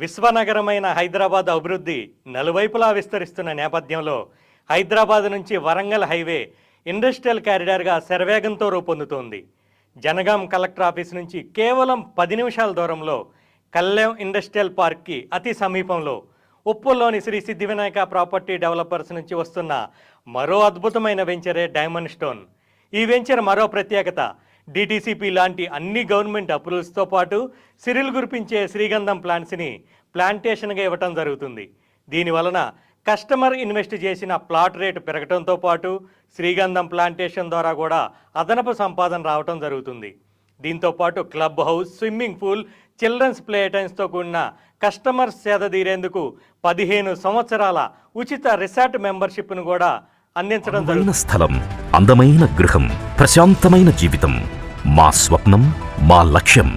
విశ్వనగరమైన హైదరాబాద్ అభివృద్ధి నలువైపులా విస్తరిస్తున్న నేపథ్యంలో హైదరాబాద్ నుంచి వరంగల్ హైవే ఇండస్ట్రియల్ కారిడార్గా శరవేగంతో రూపొందుతోంది. జనగాం కలెక్టర్ ఆఫీస్ నుంచి కేవలం 10 నిమిషాల దూరంలో కళ్యాణ్ ఇండస్ట్రియల్ పార్క్కి అతి సమీపంలో ఉప్పల్లోని శ్రీ సిద్ధివినాయక ప్రాపర్టీ డెవలపర్స్ నుంచి వస్తున్న మరో అద్భుతమైన వెంచరే డైమండ్ స్టోన్. ఈ వెంచర్ మరో ప్రత్యేకత, డిటిసిపి లాంటి అన్ని గవర్నమెంట్ అప్రూవల్స్తో పాటు సిరిల్ గురిపించే శ్రీగంధం ప్లాంట్స్ని ప్లాంటేషన్గా ఇవ్వటం జరుగుతుంది. దీనివలన కస్టమర్ ఇన్వెస్ట్ చేసిన ప్లాట్ రేటు పెరగటంతో పాటు శ్రీగంధం ప్లాంటేషన్ ద్వారా కూడా అదనపు సంపాదన రావటం జరుగుతుంది. దీంతో పాటు club house, swimming pool, children's play టైమ్స్తో కూడిన కస్టమర్స్ సేద తీరేందుకు 15 సంవత్సరాల ఉచిత రిసార్ట్ మెంబర్షిప్ను కూడా అందించడం జరుగుతుంది. స్థలం, అందమైన గృహం, ప్రశాంతమైన జీవితం మా స్వప్నం, మా లక్ష్యం.